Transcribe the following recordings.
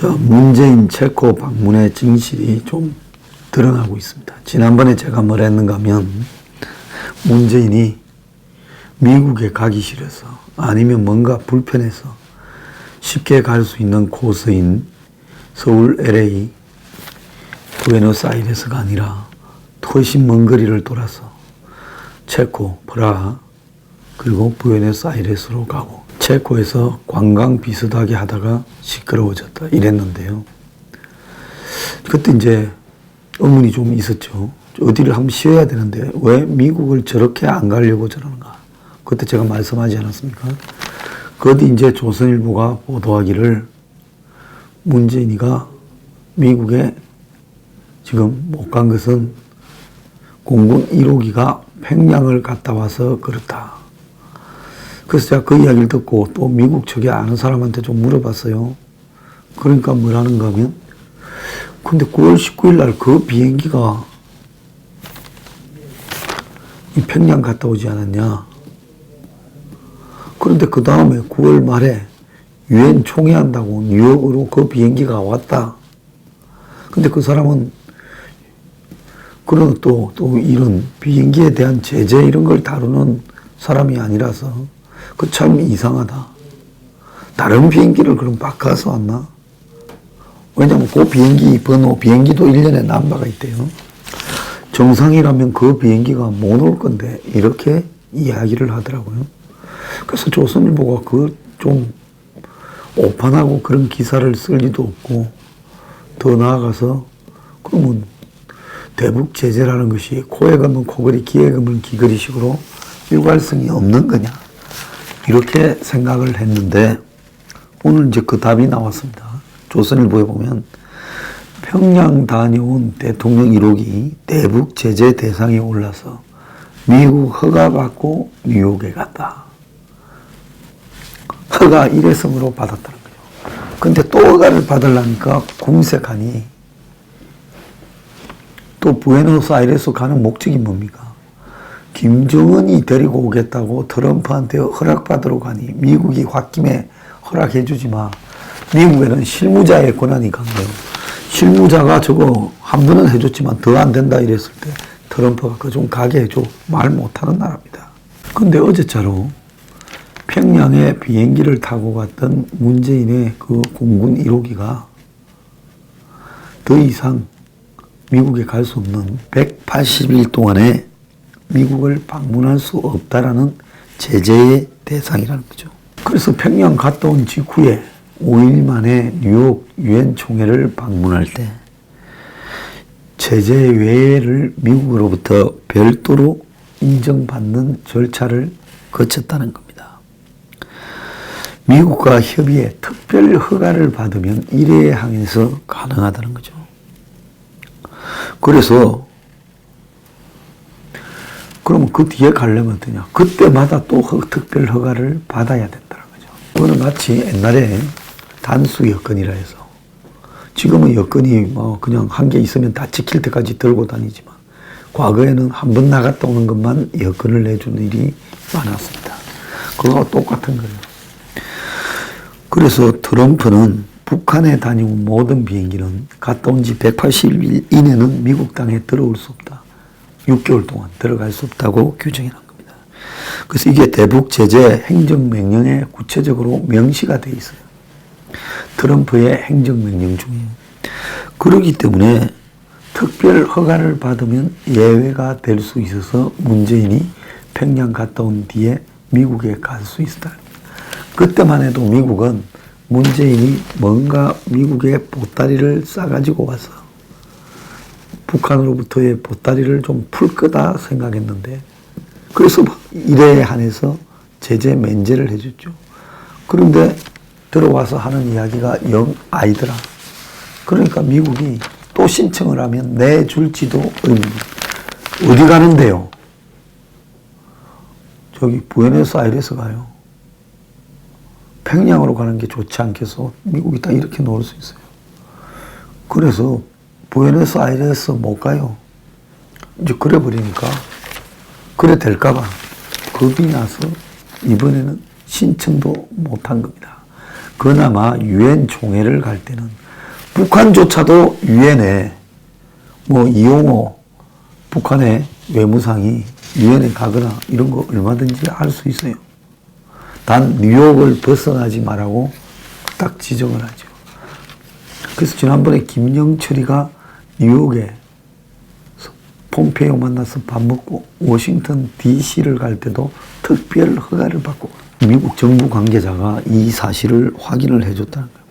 문재인 체코 방문의 진실이 좀 드러나고 있습니다. 지난번에 제가 뭘 했는가 하면 문재인이 미국에 가기 싫어서 아니면 뭔가 불편해서 쉽게 갈 수 있는 코스인 서울, LA, 부에노스아이레스가 아니라 훨씬 먼 거리를 돌아서 체코, 프라하, 그리고 부에노스아이레스로 가고 체코에서 관광 비슷하게 하다가 시끄러워졌다 이랬는데요. 그때 이제 의문이 좀 있었죠. 어디를 한번 쉬어야 되는데 왜 미국을 저렇게 안 가려고 저러는가. 그때 제가 말씀하지 않았습니까? 그때 이제 조선일보가 보도하기를 문재인이가 미국에 지금 못 간 것은 공군 1호기가 평양을 갔다 와서 그렇다. 그래서 제가 그 이야기를 듣고 또 미국 측에 아는 사람한테 좀 물어봤어요. 그러니까 뭐라는가 하면 근데 9월 19일 날 그 비행기가 이 평양 갔다 오지 않았냐. 그런데 그 다음에 9월 말에 유엔 총회한다고 뉴욕으로 그 비행기가 왔다. 근데 그 사람은 그런 또 이런 비행기에 대한 제재 이런 걸 다루는 사람이 아니라서 그 참 이상하다. 다른 비행기를 그럼 바꿔서 왔나? 왜냐면 그 비행기 번호, 비행기도 1년에 남바가 있대요. 정상이라면 그 비행기가 못 올 건데 이렇게 이야기를 하더라고요. 그래서 조선일보가 그 좀 오판하고 그런 기사를 쓸 리도 없고 더 나아가서 그러면 대북 제재라는 것이 코에 걸면 코걸이, 귀에 걸면 귀걸이식으로 일관성이 없는 거냐 이렇게 생각을 했는데 오늘 이제 그 답이 나왔습니다. 조선일보에 보면 평양 다녀온 대통령 1호기 대북 제재 대상에 올라서 미국 허가받고 뉴욕에 갔다. 허가 일회성으로 받았다는 거죠. 근데 또 허가를 받으려니까 궁색하니 또 부에노스아이레스 가는 목적이 뭡니까? 김정은이 데리고 오겠다고 트럼프한테 허락받으러 가니 미국이 홧김에 허락해 주지 마. 미국에는 실무자의 권한이 간 거예요. 실무자가 저거 한 번은 해줬지만 더 안 된다 이랬을 때 트럼프가 그거 좀 가게 해줘. 말 못하는 나라입니다. 근데 어제자로 평양에 비행기를 타고 갔던 문재인의 그 공군 1호기가 더 이상 미국에 갈 수 없는 180일 동안에 미국을 방문할 수 없다라는 제재의 대상이라는 거죠. 그래서 평양 갔다 온 직후에 5일 만에 뉴욕 유엔 총회를 방문할 때 제재 외회를 미국으로부터 별도로 인정받는 절차를 거쳤다는 겁니다. 미국과 협의에 특별 허가를 받으면 일회에 항해서 가능하다는 거죠. 그래서 그러면 그 뒤에 가려면 어떠냐. 그때마다 또 특별 허가를 받아야 된다는 거죠. 그거는 마치 옛날에 단수 여권이라 해서 지금은 여권이 뭐 그냥 한 개 있으면 다 지킬 때까지 들고 다니지만 과거에는 한 번 나갔다 오는 것만 여권을 내주는 일이 많았습니다. 그거와 똑같은 거예요. 그래서 트럼프는 북한에 다녀온 모든 비행기는 갔다 온 지 180일 이내는 미국 땅에 들어올 수 없다. 6개월 동안 들어갈 수 없다고 규정해 놓은 겁니다. 그래서 이게 대북 제재 행정명령에 구체적으로 명시가 되어 있어요. 트럼프의 행정명령 중에. 그렇기 때문에 특별 허가를 받으면 예외가 될 수 있어서 문재인이 평양 갔다 온 뒤에 미국에 갈 수 있다. 그때만 해도 미국은 문재인이 뭔가 미국에 보따리를 싸가지고 와서 북한으로부터의 보따리를 좀 풀 거다 생각했는데 그래서 이래에 한해서 제재 면제를 해줬죠. 그런데 들어와서 하는 이야기가 영 아니더라. 그러니까 미국이 또 신청을 하면 내줄지도 의문입니다. 어디 가는데요? 저기 부에노스아이레스 가요. 평양으로 가는 게 좋지 않겠어? 미국이 딱 이렇게 놓을 수 있어요. 그래서 부에노스아이레스 못 가요. 이제 그래 버리니까 그래 될까봐 겁이 나서 이번에는 신청도 못한 겁니다. 그나마 유엔 총회를 갈 때는 북한조차도 유엔에 뭐 이용호 북한의 외무상이 유엔에 가거나 이런 거 얼마든지 할 수 있어요. 단 뉴욕을 벗어나지 말라고 딱 지적을 하죠. 그래서 지난번에 김영철이가 뉴욕에 폼페이오 만나서 밥 먹고 워싱턴 DC를 갈 때도 특별 허가를 받고 미국 정부 관계자가 이 사실을 확인을 해줬다는 거예요.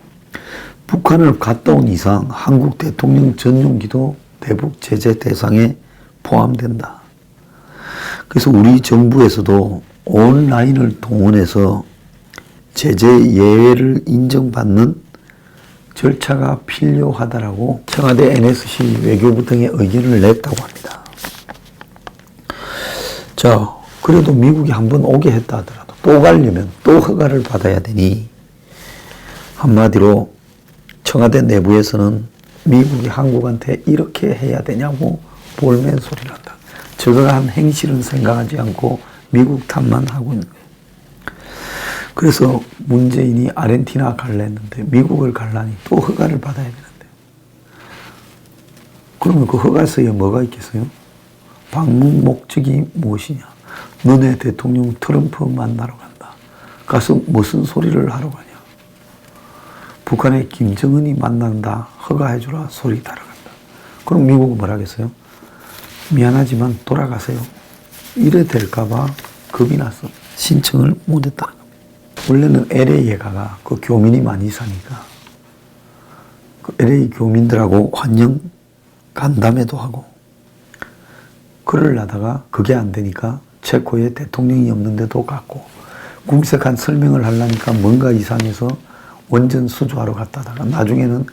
북한을 갔다 온 이상 한국 대통령 전용기도 대북 제재 대상에 포함된다. 그래서 우리 정부에서도 온라인을 동원해서 제재 예외를 인정받는 절차가 필요하다라고 청와대 NSC 외교부 등의 의견을 냈다고 합니다. 자, 그래도 미국이 한번 오게 했다 하더라도 또 가려면 또 허가를 받아야 되니 한마디로 청와대 내부에서는 미국이 한국한테 이렇게 해야 되냐고 볼멘 소리를 한다. 저러한 행실은 생각하지 않고 미국 탓만 하고 있는 거예요. 그래서 문재인이 아르헨티나 갈라 했는데 미국을 갈라니 또 허가를 받아야 되는데. 그러면 그 허가서에 뭐가 있겠어요? 방문 목적이 무엇이냐? 너네 대통령 트럼프 만나러 간다. 가서 무슨 소리를 하러 가냐? 북한의 김정은이 만난다. 허가해주라. 소리 따라간다. 그럼 미국은 뭐라 하겠어요? 미안하지만 돌아가세요. 이래 될까봐 겁이 나서 신청을 못했다는 겁니다. 원래는 LA에 가가 그 교민이 많이 사니까 그 LA 교민들하고 환영 간담회도 하고 그러려다가 그게 안 되니까 체코에 대통령이 없는데도 갔고 궁색한 설명을 하려니까 뭔가 이상해서 원전 수주하러 갔다가 나중에는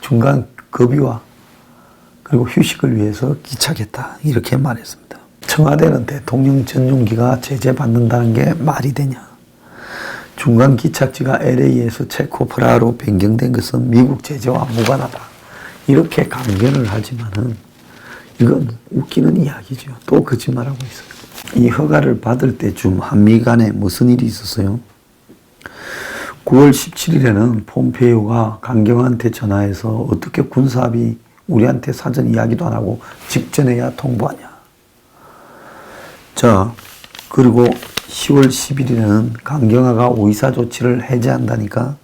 중간 급유와 그리고 휴식을 위해서 기착했다 이렇게 말했습니다. 청와대는 대통령 전용기가 제재받는다는 게 말이 되냐. 중간 기착지가 LA에서 체코 프라하로 변경된 것은 미국 제재와 무관하다. 이렇게 강변을 하지만은 이건 웃기는 이야기죠. 또 거짓말하고 있어요. 이 허가를 받을 때쯤 한미 간에 무슨 일이 있었어요? 9월 17일에는 폼페이오가 강경한테 전화해서 어떻게 군사합의 우리한테 사전 이야기도 안 하고 직전에야 통보하냐. 자, 그리고 10월 10일에는 강경화가 의사조치를 해제한다니까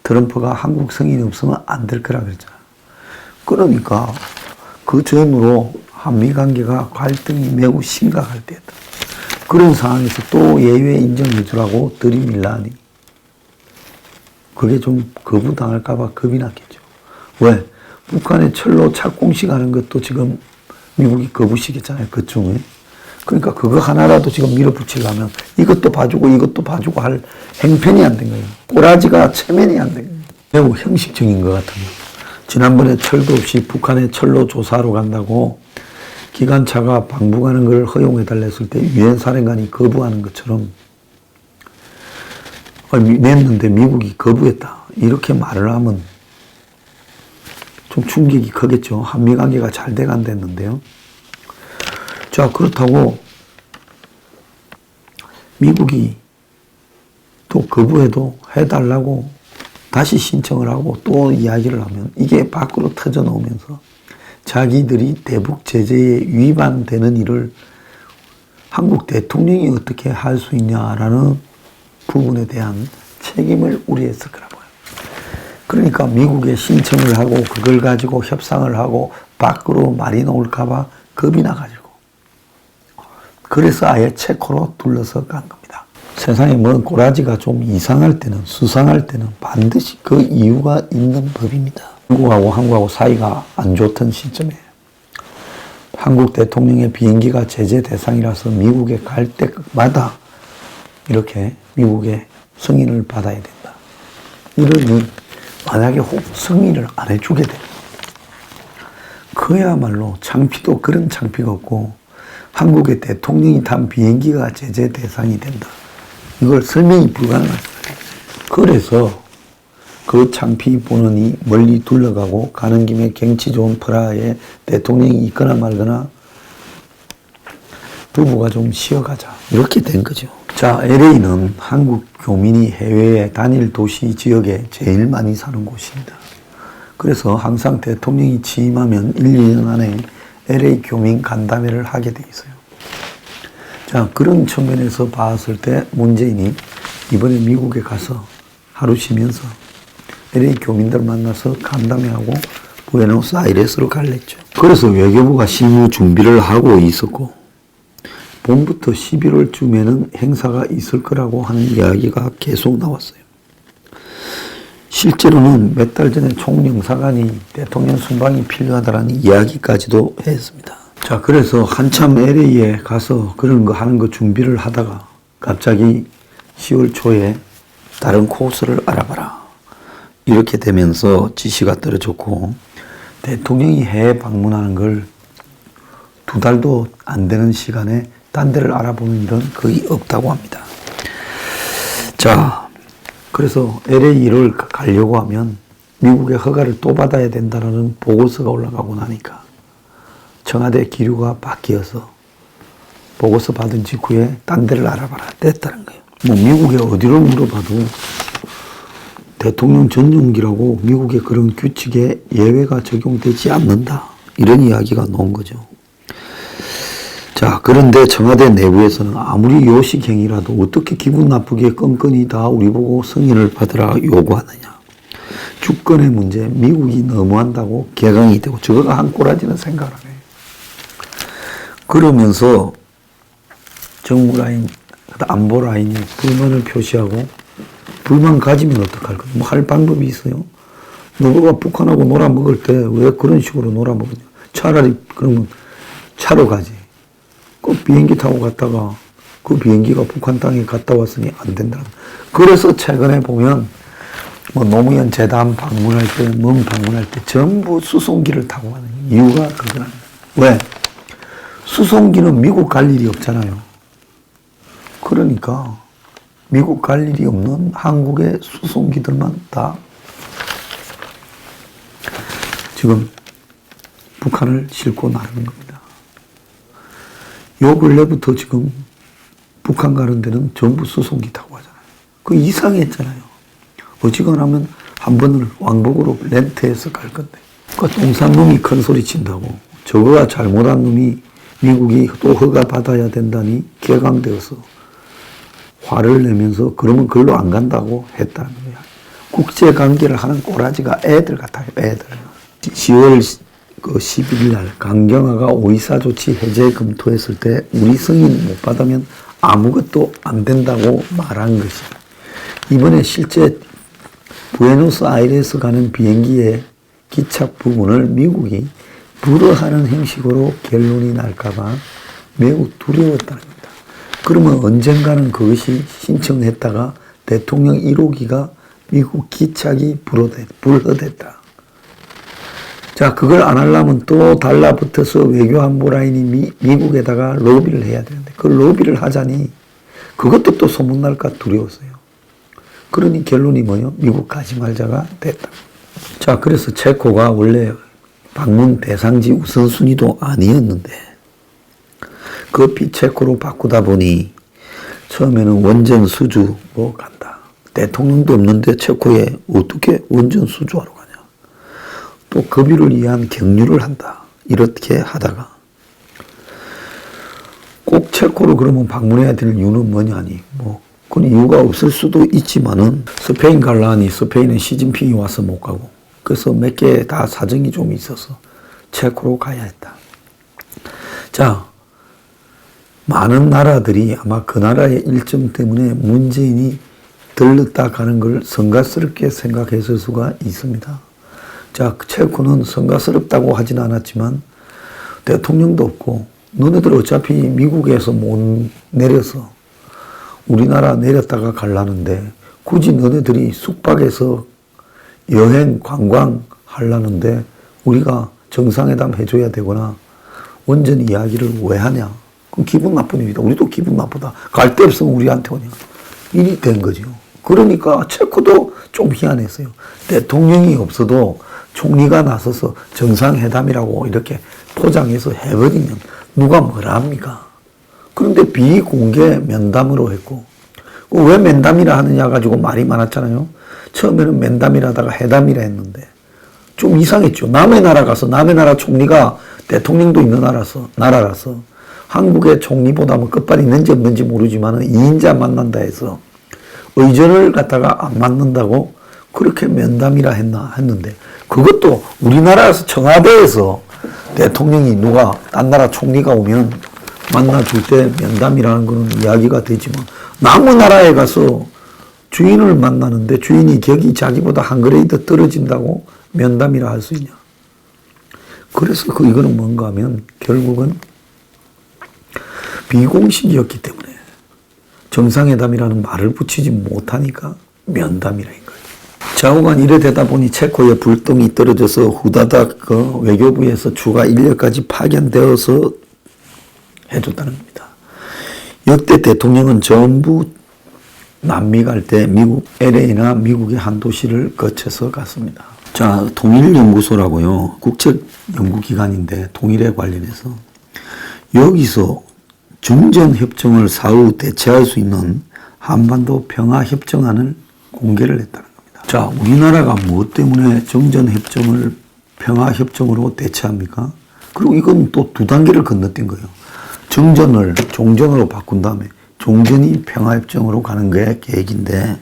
트럼프가 한국 승인이 없으면 안 될 거라 그랬잖아. 그러니까 그 전으로 한미 관계가 갈등이 매우 심각할 때였다. 그런 상황에서 또 예외 인정해 주라고 들이밀라니 그게 좀 거부당할까봐 겁이 났겠죠. 왜? 북한의 철로 착공식 하는 것도 지금 미국이 거부시켰잖아요. 그중에. 그러니까 그거 하나라도 지금 밀어붙이려면 이것도 봐주고 이것도 봐주고 할 행편이 안 된 거예요. 꼬라지가 체면이 안 된 거예요. 매우 형식적인 것 같아요. 지난번에 철도 없이 북한의 철로 조사하러 간다고 기관차가 방북하는 걸 허용해달라 했을 때 유엔 사령관이 거부하는 것처럼 냈는데 미국이 거부했다. 이렇게 말을 하면 좀 충격이 크겠죠. 한미 관계가 잘 돼간댔는데요. 자, 그렇다고 미국이 또 거부해도 해달라고 다시 신청을 하고 또 이야기를 하면 이게 밖으로 터져 나오면서 자기들이 대북 제재에 위반되는 일을 한국 대통령이 어떻게 할 수 있냐라는 부분에 대한 책임을 우려했을 거라 보여요. 그러니까 미국에 신청을 하고 그걸 가지고 협상을 하고 밖으로 말이 나올까봐 겁이 나가지고 그래서 아예 체코로 둘러서 간 겁니다. 세상에 뭐 꼬라지가 좀 이상할 때는 수상할 때는 반드시 그 이유가 있는 법입니다. 한국하고 사이가 안 좋던 시점에 한국 대통령의 비행기가 제재 대상이라서 미국에 갈 때마다 이렇게 미국의 승인을 받아야 된다. 이러니 만약에 혹 승인을 안 해주게 되면 그야말로 창피도 그런 창피가 없고 한국의 대통령이 탄 비행기가 제재 대상이 된다. 이걸 설명이 불가능하다. 그래서 그 창피 보느니 멀리 둘러가고 가는 김에 경치 좋은 프라하에 대통령이 있거나 말거나 부부가 좀 쉬어가자. 이렇게 된 거죠. 자, LA는 한국 교민이 해외에 단일 도시 지역에 제일 많이 사는 곳입니다. 그래서 항상 대통령이 취임하면 1, 2년 안에 LA 교민 간담회를 하게 돼 있어요. 자, 그런 측면에서 봤을 때 문재인이 이번에 미국에 가서 하루 쉬면서 LA 교민들 만나서 간담회하고 부에노스아이레스로 갈랬죠. 그래서 외교부가 실무 준비를 하고 있었고 봄부터 11월쯤에는 행사가 있을 거라고 하는 이야기가 계속 나왔어요. 실제로는 몇 달 전에 총영사관이 대통령 순방이 필요하다라는 이야기까지도 했습니다. 자, 그래서 한참 LA에 가서 그런 거 하는 거 준비를 하다가 갑자기 10월 초에 다른 코스를 알아봐라. 이렇게 되면서 지시가 떨어졌고 대통령이 해외 방문하는 걸 2달도 안 되는 시간에 딴 데를 알아보는 일은 거의 없다고 합니다. 자, 그래서 LA를 가려고 하면 미국의 허가를 또 받아야 된다는 보고서가 올라가고 나니까 청와대 기류가 바뀌어서 보고서 받은 직후에 딴 데를 알아봐라 됐다는 거예요. 뭐 미국에 어디를 물어봐도 대통령 전용기라고 미국의 그런 규칙에 예외가 적용되지 않는다. 이런 이야기가 나온 거죠. 자, 그런데 청와대 내부에서는 아무리 요식행위라도 어떻게 기분 나쁘게 끈끈이 다 우리 보고 승인을 받으라 요구하느냐. 주권의 문제, 미국이 너무한다고 개강이 되고 저거가 한 꼬라지는 생각을 안 해요. 그러면서 정부 라인, 안보 라인이 불만을 표시하고 불만 가지면 어떡할 거냐. 뭐 할 방법이 있어요. 너가 북한하고 놀아먹을 때 왜 그런 식으로 놀아먹느냐. 차라리 그러면 차로 가지. 그 비행기 타고 갔다가 그 비행기가 북한 땅에 갔다 왔으니 안 된다. 그래서 최근에 보면 뭐 노무현 재단 방문할 때, 멍 방문할 때 전부 수송기를 타고 가는 이유가 그거랍니다. 왜? 수송기는 미국 갈 일이 없잖아요. 그러니까 미국 갈 일이 없는 한국의 수송기들만 다 지금 북한을 싣고 나르는 겁니다. 요 근래부터 지금 북한 가는 데는 전부 수송기 타고 가잖아요. 그 이상했잖아요. 어지간하면 한 번을 왕복으로 렌트해서 갈 건데. 그 똥산 놈이 큰 소리 친다고. 저거가 잘못한 놈이 미국이 또 허가 받아야 된다니 개강되어서 화를 내면서 그러면 그걸로 안 간다고 했다는 거야. 국제관계를 하는 꼬라지가 애들 같아요. 애들. 10월 11일 날 강경화가 오이사 조치 해제 검토했을 때 우리 승인 못 받으면 아무것도 안 된다고 말한 것이 이번에 실제 부에노스아이레스 가는 비행기의 기착 부분을 미국이 불허하는 형식으로 결론이 날까봐 매우 두려웠다는 겁니다. 그러면 언젠가는 그것이 신청했다가 대통령 1호기가 미국 기착이 불허됐다. 자, 그걸 안 하려면 또 달라붙어서 외교안보 라인이 미국에다가 로비를 해야 되는데 그 로비를 하자니 그것도 또 소문날까 두려웠어요. 그러니 결론이 뭐예요? 미국 가지 말자가 됐다. 자, 그래서 체코가 원래 방문 대상지 우선순위도 아니었는데 그 비체코로 바꾸다 보니 처음에는 원전 수주로 간다. 대통령도 없는데 체코에 어떻게 원전 수주하러 가냐. 또 급유를 위한 경유를 한다. 이렇게 하다가 꼭 체코로 그러면 방문해야 될 이유는 뭐냐니. 뭐 그건 이유가 없을 수도 있지만은 스페인 갈라니 스페인은 시진핑이 와서 못 가고 그래서 몇 개 다 사정이 좀 있어서 체코로 가야 했다. 자, 많은 나라들이 아마 그 나라의 일정 때문에 문재인이 들렀다 가는 걸 성가스럽게 생각했을 수가 있습니다. 자, 체코는 성가스럽다고 하진 않았지만 대통령도 없고 너네들 어차피 미국에서 못 내려서 우리나라 내렸다가 갈라는데 굳이 너네들이 숙박해서 여행 관광 하려는데 우리가 정상회담 해줘야 되거나 원전 이야기를 왜 하냐. 그럼 기분 나쁜 일이다. 우리도 기분 나쁘다. 갈 데 없으면 우리한테 오냐. 일이 된 거죠. 그러니까 체코도 좀 희한했어요. 대통령이 없어도 총리가 나서서 정상회담이라고 이렇게 포장해서 해버리면 누가 뭐라 합니까? 그런데 비공개 면담으로 했고 왜 면담이라 하느냐 가지고 말이 많았잖아요. 처음에는 면담이라다가 회담이라 했는데 좀 이상했죠. 남의 나라 가서 남의 나라 총리가 대통령도 있는 나라라서 한국의 총리보다 뭐 끝발이 있는지 없는지 모르지만 2인자 만난다 해서 의전을 갖다가 안 맞는다고 그렇게 면담이라 했는데 그것도 우리나라에서 청와대에서 대통령이 누가 딴 나라 총리가 오면 만나줄 때 면담이라는 거는 이야기가 되지만 남의 나라에 가서 주인을 만나는데 주인이 격이 자기보다 한 그레이드 떨어진다고 면담이라 할 수 있냐. 그래서 이거는 뭔가 하면 결국은 비공식이었기 때문에 정상회담이라는 말을 붙이지 못하니까 면담이라는 거예요. 좌우간 이래 되다 보니 체코에 불똥이 떨어져서 후다닥 그 외교부에서 추가 인력까지 파견되어서 해줬다는 겁니다. 역대 대통령은 전부 남미 갈 때 미국 LA나 미국의 한 도시를 거쳐서 갔습니다. 자, 통일연구소라고요. 국책연구기관인데 통일에 관련해서 여기서 중전협정을 사후 대체할 수 있는 한반도 평화협정안을 공개를 했다는 겁니다. 자, 우리나라가 무엇 때문에 정전협정을 평화협정으로 대체합니까? 그리고 이건 또 두 단계를 건너뛴 거예요. 정전을 종전으로 바꾼 다음에 종전이 평화협정으로 가는 게 계획인데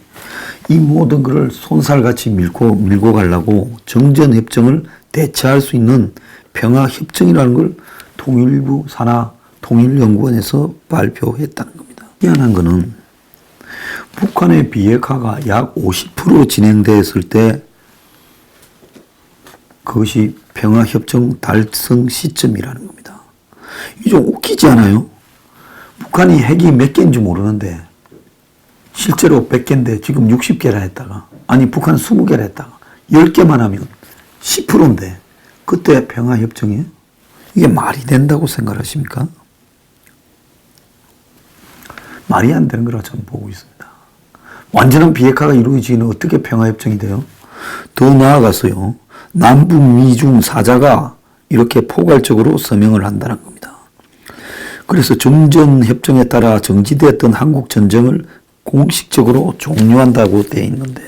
이 모든 것을 손살같이 밀고 가려고 정전협정을 대체할 수 있는 평화협정이라는 걸 통일부 산하 통일연구원에서 발표했다는 겁니다. 희한한 거는 북한의 비핵화가 약 50% 진행되었을 때 그것이 평화협정 달성 시점이라는 겁니다. 이게 좀 웃기지 않아요? 북한이 핵이 몇 개인지 모르는데 실제로 100개인데 지금 60개라 했다가 아니 북한 20개라 했다가 10개만 하면 10%인데 그때 평화협정이에요? 이게 말이 된다고 생각하십니까? 말이 안 되는 거라 저는 보고 있습니다. 완전한 비핵화가 이루어지는 어떻게 평화협정이 돼요? 더 나아가서요. 남북 미중 사자가 이렇게 포괄적으로 서명을 한다는 겁니다. 그래서 정전협정에 따라 정지되었던 한국 전쟁을 공식적으로 종료한다고 되어 있는데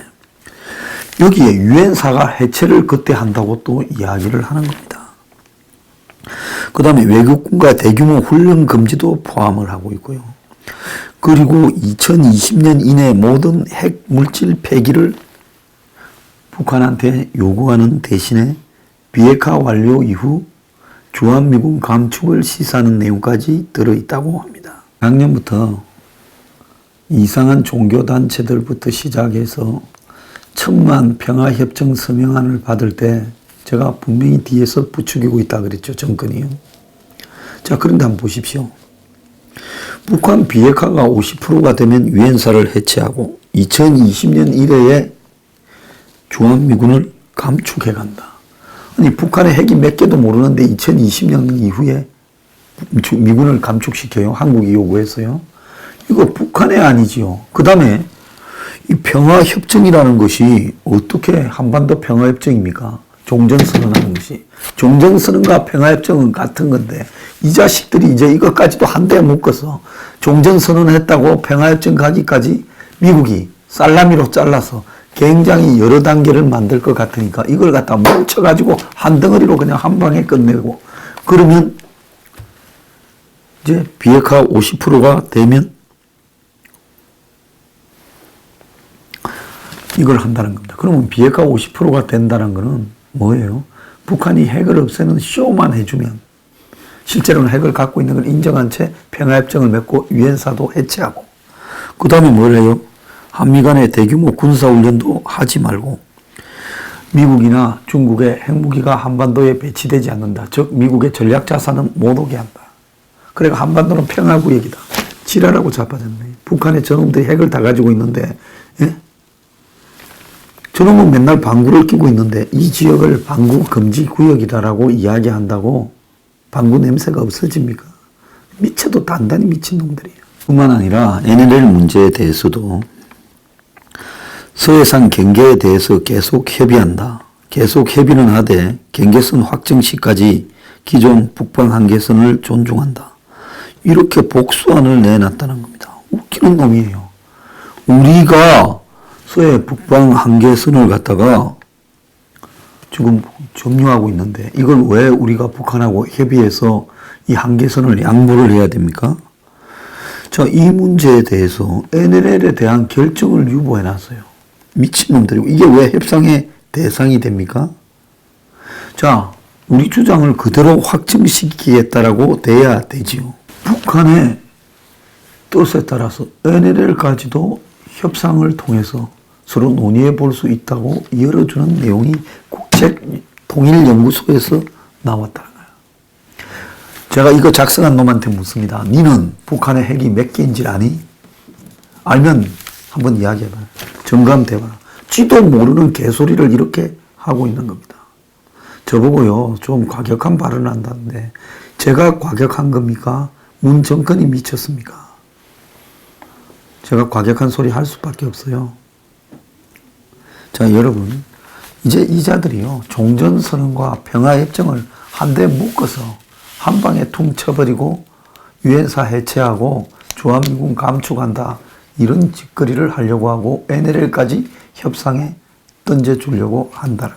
여기에 유엔사가 해체를 그때 한다고 또 이야기를 하는 겁니다. 그 다음에 외국군과 대규모 훈련 금지도 포함을 하고 있고요. 그리고 2020년 이내 모든 핵 물질 폐기를 북한한테 요구하는 대신에 비핵화 완료 이후 주한미군 감축을 시사하는 내용까지 들어있다고 합니다. 작년부터 이상한 종교단체들부터 시작해서 1000만 평화협정 서명안을 받을 때 제가 분명히 뒤에서 부추기고 있다 그랬죠. 정권이요. 자, 그런데 한번 보십시오. 북한 비핵화가 50%가 되면 유엔사를 해체하고 2020년 이래에 주한미군을 감축해 간다. 아니 북한의 핵이 몇 개도 모르는데 2020년 이후에 미군을 감축시켜요. 한국이 요구해서요. 이거 북한의 아니지요. 그 다음에 이 평화협정이라는 것이 어떻게 한반도 평화협정입니까? 종전선언하는 것이. 종전선언과 평화협정은 같은 건데 이 자식들이 이제 이것까지도 한데 묶어서 종전선언했다고 평화협정 가기까지 미국이 살라미로 잘라서 굉장히 여러 단계를 만들 것 같으니까 이걸 갖다 뭉쳐가지고 한 덩어리로 그냥 한 방에 끝내고 그러면 이제 비핵화 50%가 되면 이걸 한다는 겁니다. 그러면 비핵화 50%가 된다는 거는 뭐예요? 북한이 핵을 없애는 쇼만 해주면 실제로는 핵을 갖고 있는 걸 인정한 채 평화협정을 맺고 유엔사도 해체하고 그 다음에 뭘 해요? 한미 간의 대규모 군사훈련도 하지 말고 미국이나 중국의 핵무기가 한반도에 배치되지 않는다. 즉 미국의 전략자산은 못 오게 한다. 그러니까 한반도는 평화구역이다. 지랄하고 자빠졌네. 북한의 저놈들이 핵을 다 가지고 있는데 예? 저놈은 맨날 방구를 끼고 있는데 이 지역을 방구 금지 구역이다라고 이야기한다고 방구 냄새가 없어집니까? 미쳐도 단단히 미친 놈들이에요. 뿐만 아니라 NLL 문제에 대해서도 서해상 경계에 대해서 계속 협의한다. 계속 협의는 하되 경계선 확정 시까지 기존 북방 한계선을 존중한다. 이렇게 복수안을 내놨다는 겁니다. 웃기는 놈이에요. 우리가 서해 북방 한계선을 갖다가 지금 점유하고 있는데 이걸 왜 우리가 북한하고 협의해서 이 한계선을 양보를 해야 됩니까? 자, 이 문제에 대해서 NLL에 대한 결정을 유보해 놨어요. 미친놈들이고 이게 왜 협상의 대상이 됩니까? 자, 우리 주장을 그대로 확증시키겠다라고 돼야 되지요. 북한의 뜻에 따라서 NLL까지도 협상을 통해서 서로 논의해 볼 수 있다고 열어주는 내용이 국책통일연구소에서 나왔다는 거예요. 제가 이거 작성한 놈한테 묻습니다. 니는 북한의 핵이 몇 개인지 아니? 알면 한번 이야기해봐요. 정감돼봐요. 지도 모르는 개소리를 이렇게 하고 있는 겁니다. 저보고요, 좀 과격한 발언을 한다는데, 제가 과격한 겁니까? 문 정권이 미쳤습니까? 제가 과격한 소리 할 수밖에 없어요. 자, 여러분, 이제 이 자들이요, 종전선언과 평화협정을 한데 묶어서 한 방에 퉁 쳐버리고 유엔사 해체하고 주한미군 감축한다, 이런 짓거리를 하려고 하고 NLL까지 협상에 던져주려고 한다는